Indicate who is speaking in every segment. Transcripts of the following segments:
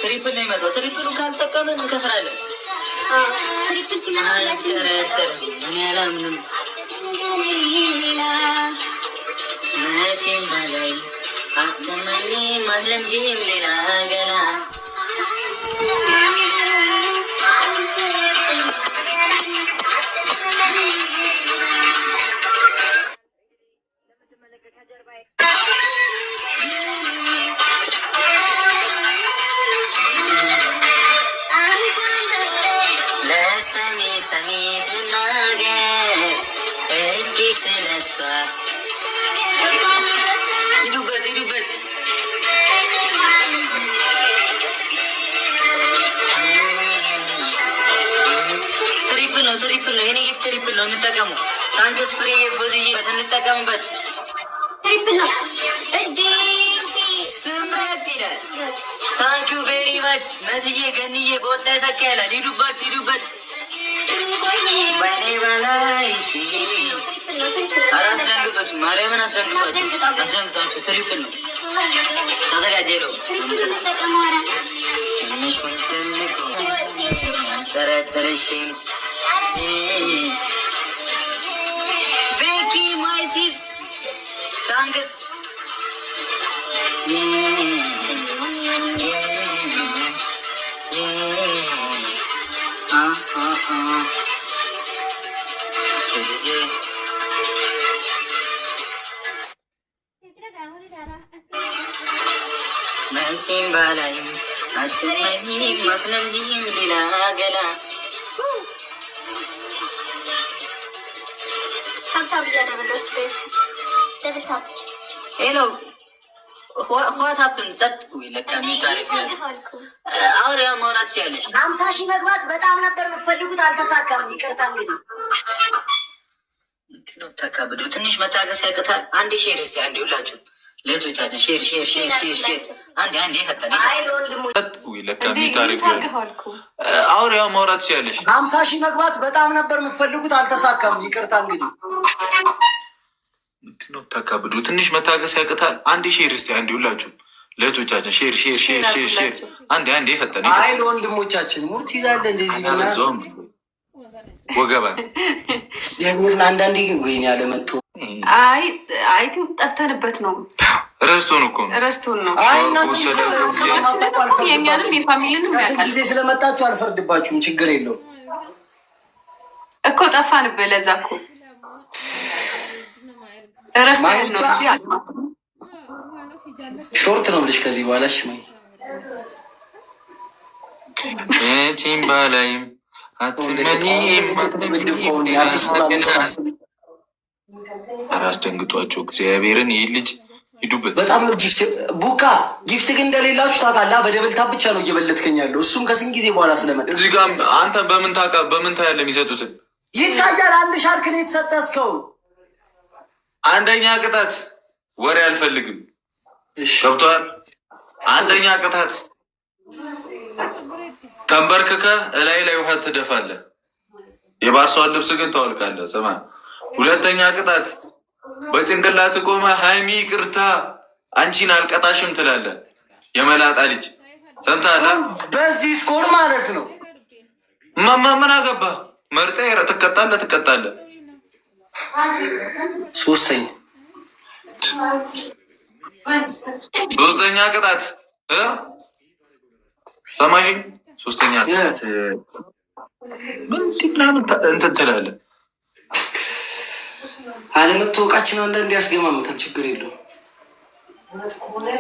Speaker 1: ትሪፕል ነው የሚመጣው። ትሪፕሉ ካልጠቀምን እንከስራለን።
Speaker 2: ትሪፕል ሲመጣላችሁ
Speaker 1: እኔ አላምንም። መቼም በላይ አትመኝ ማትለምጂም ሌላ ገና ሰሚት ልናገር እስኪ ስለሷ ሂዱበት ሂዱበት። ትሪፕል ነው ትሪፕል ነው። የኔ ጊፍት ትሪፕል ነው። እንጠቀሙ። ታንክስ ፍሬ ፎዝዬ እንጠቀሙበት።
Speaker 2: ትሪፕል ነው።
Speaker 1: ስምረት ይላል። ታንኪዩ ቬሪ ማች መስዬ ገንዬ በወጣ ተካ ይላል። ሂዱበት ሂዱበት። በኔ በላይ አስደንግጦች ማርያምን አስደንግጧቸው። ትሪፕል ነው። ተዘጋጀ ለው ትንሹን ትልቁ አልጠረጠረሽም። ቤኪ ማይሲስ ታንክስ መቼም ባላይም አትመኝም አትለምጂም ሌላ ገላ
Speaker 2: ታብታብ እያደረጋችሁ
Speaker 1: ሄሎ ሆታፕን ጸጥ ለቃሚ ታሪክ አውሪያ ማውራት ሲያለሽ
Speaker 3: 50,000 መግባት በጣም ነበር የምትፈልጉት፣ አልተሳካም። ይቅርታ እንግዲህ
Speaker 1: ምንድነው ተካብዶ ትንሽ መታገስ ያቅታል። አንዴ ሼር እስቲ አንዴ ሁላችሁ ለቶቻችን ሼር ሼር ሼር ሼር ሼር አንዴ ፈጠነ
Speaker 3: አይል ወንድሙ
Speaker 4: ለቃሚ ታሪክ አውሪያ ማውራት ሲያለሽ
Speaker 3: 50,000 መግባት በጣም ነበር የምትፈልጉት፣ አልተሳካም። ይቅርታ እንግዲህ
Speaker 4: ምንድነው ተካብዶ ትንሽ መታገስ ያቅታል። አንዴ ሼር እስቲ አንዴ ሁላችሁ ለቶቻችን ሼር ሼር ሼር ሼር ሼር አንዴ ፈጠነ
Speaker 3: አይል ወንድሞቻችን ሙት ይዛለ እንደዚህ
Speaker 4: ነው ወገባ
Speaker 3: የምን አንዳንዴ ግን ወይኔ ያለ መጥቶ
Speaker 5: አይ ቲንክ ጠፍተንበት ነው።
Speaker 4: ረስቶን እኮ ነው
Speaker 5: ረስቶን ነው።
Speaker 3: የኛንም የፋሚሊንም ጊዜ ስለመጣችሁ አልፈርድባችሁም። ችግር የለውም
Speaker 5: እኮ ጠፋንበት። ለዛ እኮ ረስቶን ነው እንጂ
Speaker 3: ሾርት ነው ብለሽ ከዚህ በኋላ እሺ ማይ
Speaker 4: መቼም ባላይም አስደንግጧቸው እግዚአብሔርን። ይህ ልጅ ሂዱበት።
Speaker 3: በጣም ነው ጊፍት ቡካ ጊፍት ግን እንደሌላችሁ ታውቃለህ። በደብል ታብ ብቻ ነው እየበለጥከኝ ያለው እሱም ከስንት ጊዜ በኋላ ስለመጣ
Speaker 4: እዚህ ጋር አንተ በምን ታያለ? የሚሰጡትን
Speaker 3: ይታያል። አንድ ሻርክ ነው የተሰጠ እስካሁን።
Speaker 4: አንደኛ ቅጣት ወሬ አልፈልግም። ገብቶሃል? አንደኛ ቅጣት ተንበርክከ እላይ ላይ ውሃ ትደፋለህ። የባርሷን ልብስ ግን ታወልቃለህ። ስማ፣ ሁለተኛ ቅጣት በጭንቅላት ቆመ ሀይሚ ቅርታ አንቺን አልቀጣሽም ትላለህ። የመላጣ ልጅ ሰምተሃል?
Speaker 3: በዚህ ስኮር ማለት ነው።
Speaker 4: ምን አገባ? መርጠህ ትቀጣለህ። ሶስተኛ ቅጣት ሰማሽኝ? ሶስተኛ ቅጣት እንትን ትላለህ።
Speaker 3: አለመታወቃችን አንዳንዴ ያስገማምታል። ችግር የለውም።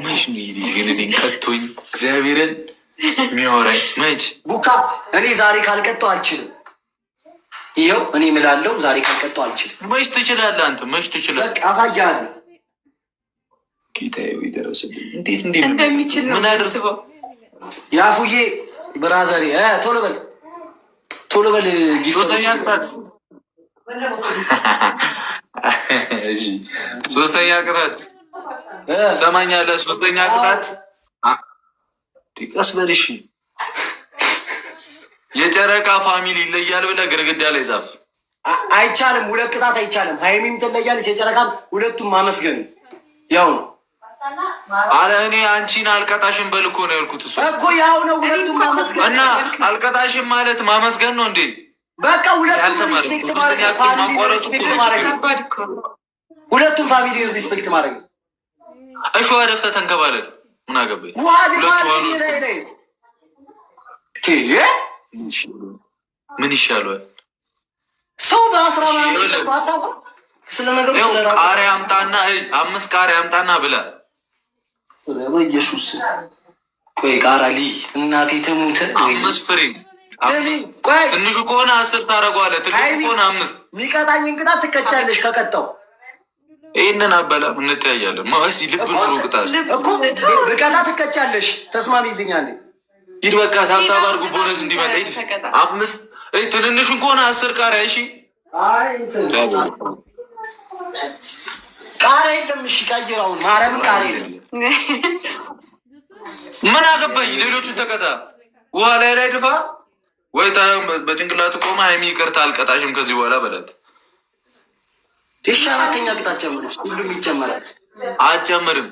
Speaker 4: መች ልጅ ግን እኔን ቀጥቶኝ እግዚአብሔርን የሚያወራኝ መች
Speaker 3: ቡካ እኔ ዛሬ ካልቀጣው አልችልም። ይኸው እኔ እምላለሁ ዛሬ ካልቀጣው አልችልም።
Speaker 4: መች ትችላለህ አንተ? መች ትችላለህ?
Speaker 3: በቃ አሳያለሁ።
Speaker 4: ጌታዬ ይደረስልኝ። እንዴት
Speaker 5: እንደሚችል ነው አስበው።
Speaker 3: ያፉዬ ብራዘሬ ቶሎ በል
Speaker 4: ሶስተኛ ቅጣት ሶስተኛ ቅጣት ሰማኛለህ? ሶስተኛ ቅጣት ቀስ በል እሺ። የጨረቃ ፋሚሊ ይለያል ብለህ ግርግዳ ላይ ጻፍ።
Speaker 3: አይቻልም። ሁለት ቅጣት አይቻልም። ሀይሚም ትለያለች፣ የጨረቃም ሁለቱም ማመስገን ያው ነው።
Speaker 4: አረ እኔ አንቺን አልቀጣሽም በል እኮ ነው ያልኩት። እሱ
Speaker 3: እኮ ያው ነው። ሁለቱም ማመስገን
Speaker 4: እና አልቀጣሽም ማለት ማመስገን ነው እንዴ?
Speaker 3: በቃ ሁለቱም ሪስፔክት ማድረግ ሁለቱም ፋሚሊ ሪስፔክት ማድረግ።
Speaker 4: እሺ ደፍተህ ተንከባለል። ምን አገባኝ?
Speaker 3: ውሃ ደፋልኝ ላይ
Speaker 4: ምን ይሻላል?
Speaker 3: ሰው በአስራ ስለ ነገሩ
Speaker 4: ቃሪያ አምጣና 5 ቃሪያ አምጣና ብላ
Speaker 3: ኢየሱስ። ቆይ ቃራሊ እናቴ ትሙት
Speaker 4: 5 ፍሬ ትንሹ ከሆነ 10 ታደርገዋለህ። ትልቁ ከሆነ 5።
Speaker 3: የሚቀጣኝን ቅጣት ትቀጫለሽ። ከቀጣው
Speaker 4: ይህንን አበላ እንተያያለን። ማሲ ልብ ኑሮ ቅጣት
Speaker 3: እኮ ብቀጣ ትቀጫለሽ። ተስማሚልኛል።
Speaker 4: ሂድ በቃ ታብታብ አድርጉ። ቦነስ እንዲመጣ ሂድ። 5 ትንንሹን ከሆነ 10 ቃሪያ። እሺ ቃሪያ የለም። እሺ ቀይረውን ማርያምን ቃሪያ የለም። ምን አገባኝ? ሌሎቹን ተቀጣ። ውሃ ላይ ድፋ ወይ በጭንቅላት ቆመ። ሀይሚ ይቅርታ አልቀጣሽም ከዚህ በኋላ በላት። እሺ 4ኛ ቅጣት ጨምረሽ ሁሉም ይጨመራል። አልጨምርም፣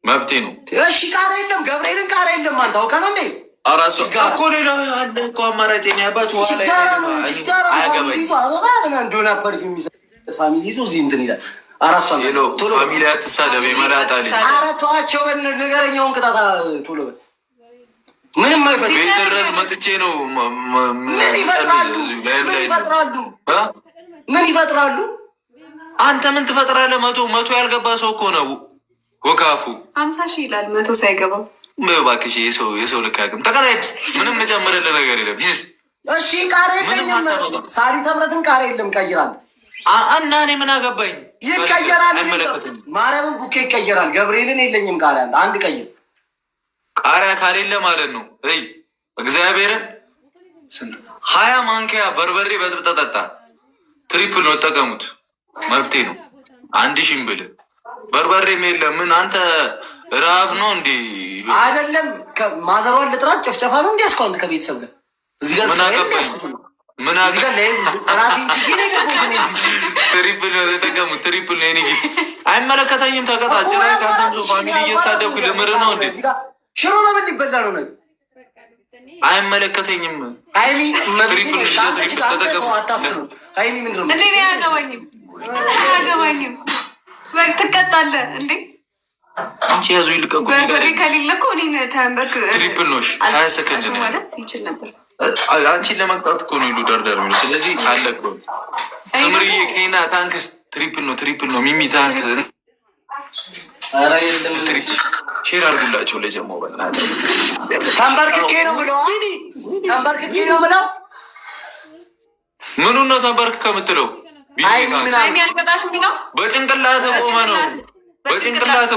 Speaker 4: መብቴ ነው። እሺ ቃሪያ የለም። ገብርኤልን ቃሪያ የለም። አንተ አውቀህ ነው እንዴ? አራሱ እኮ ሌላ አለ እኮ አማራጭ ነው ያባት። ውሃ ላይ እንደሆነ ፐርፊውም የሚሰጥ ፋሚሊ ይዞ እዚህ እንትን ይላል። አራሷን ቶሎ ፋሚሊ አትሳደብ። የመላጣ ልጅ አረቷቸው ነገረኛውን ቅጣታ ቶሎ ምንም አይፈጥ ቤት ድረስ መጥቼ ነው። ምን ይፈጥራሉ? ምን ይፈጥራሉ? አንተ ምን ትፈጥራለህ? መቶ ያልገባ ሰው እኮ ነው ወካፉ።
Speaker 5: 50 ሺህ ይላል 100 ሳይገባው።
Speaker 4: እባክሽ የሰው ልክ አያውቅም። ተቀጣይት ምንም መጨመርልህ ነገር የለም። እሺ ቃሪያ የለኝም። ሳሪ ተምረትን ቃሪያ የለም። ቀይራል እና እኔ ምን አገባኝ? ይቀየራል። ማርያምን ቡኬ ይቀየራል። ገብርኤልን የለኝም ቃሪያ አንድ ቀይር። ቃሪያ ካሌለ ማለት ነው። እግዚአብሔርን 20 ማንኪያ በርበሬ በጥብጠህ ጠጣ። ትሪፕል ነው ተጠቀሙት። መብቴ ነው። 1000 ብልህ በርበሬም የለም። ምን አንተ ረሀብ ነው እንዲ አይደለም። ማዘሯን ልጥራት ጨፍጨፋ ነው እንዲ ያስኳንት ከቤተሰብ ጋር እዚህ ጋር ምን ትሪፕል ነው የተጠቀሙት። ትሪፕል ነው ኔ አይመለከተኝም። ተቀጣጭ ላይ ከአንተ ፋሚሊ እየተሳደብክ ልምር ነው እንዴ? ሽሮ ነው ምን ሊበላ ነው ነገር አይመለከተኝም። ሀይሚ ሀይሚ ምንድን ነው
Speaker 5: እንዴ? አያገባኝም። ትቀጣለህ እንዴ?
Speaker 4: አንቺ ያዙ ይልቀቁ።
Speaker 5: በርበሬ ከሌለ እኮ እኔን ተንበርክ
Speaker 4: ትሪፕል ነው 20 ሰከንድ ነው
Speaker 5: ማለት ይችል ነበር።
Speaker 4: አንቺን ለመቅጣት እኮ ነው ይሉ ደርደር የሚሉ። ስለዚህ አለ እኮ ስምርዬ ኬና ታንክስ። ትሪፕል ነው ሚሚ ታንክ። ኧረ የለም ሼር አድርጉላቸው ለጀማው በእናትህ። ተንበርክኬ ነው ብለው ምኑን ነው ተንበርክከ የምትለው? በጭንቅላት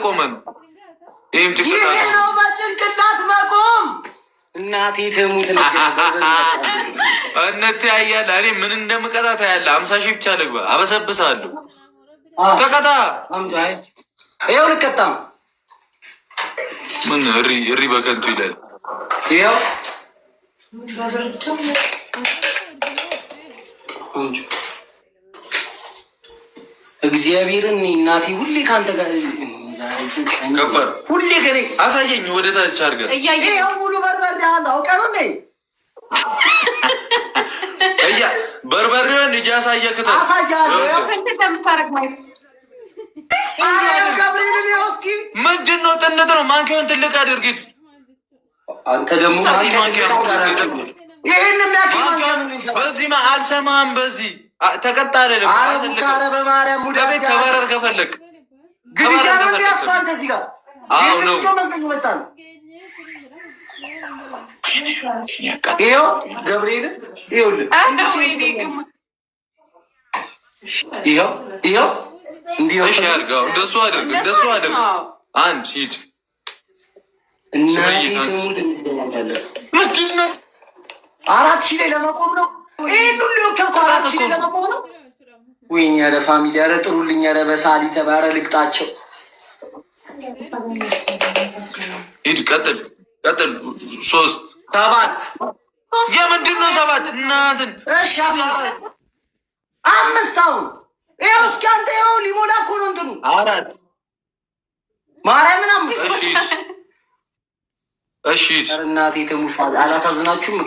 Speaker 4: ቆመ ነው። ይህም በጭንቅላት መቆም እናቴ ትሙት እንተያያለን። እኔ ምን እንደምቀጣ ታያለህ። 50 ሺህ ብቻ ልግባ፣ አበሰብሳለሁ። ተቀጣ። ይኸው ልቀጣም። ምን እሪ በከንቱ ይላል። ይኸው እግዚአብሔርን እናቴ ሁሌ ከአንተ ጋር ከፈር ሁሌ ከኔ አሳየኝ። ወደ ታች አድርገን ይኸው ሙሉ በርበሬ አንተ አውቀህ ነው እንዴ? በርበሬውን እያሳየህ ምንድን ነው? ጥንት ነው። ማንኪያውን ትልቅ አድርጊት። አንተ ደግሞ ይህን በዚህ አልሰማህም። በዚህ ተቀጣለ አረ በማርያም ሙዳቤት ተባረር ከፈለግ ግድያ ነው እንዲያስፋ አንተ እዚህ ጋር ነው መስለኝ መጣ ነው። ይኸው ገብርኤልን ይኸውልህ ይኸው እንዲህ ያድርገው። እንደሱ አድርግ። አንድ ሂድ ምንድን ነው? 4000 ላይ ለመቆም ነው። ይህን ሁሉ የወከብኩ 4000 ላይ ለመቆም ነው። ወይኔ ኧረ ፋሚሊ ኧረ ጥሩልኝ። ኧረ በሳሊ ተባረ ልቅጣቸው። ሂድ ቀጥል። 3 7 የምንድን ነው 7? እናትን እሺ 5 አሁን ይኸው እስኪ አንተ ይኸው ሊሞላ እኮ ነው እንትኑ 4
Speaker 3: ማርያምን አምስት
Speaker 4: እሺ
Speaker 3: እናቴ ተሙፋ አላሳዝናችሁም?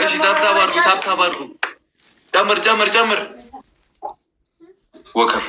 Speaker 4: እሺ ታብታባርጉ ጨምር ወከፉ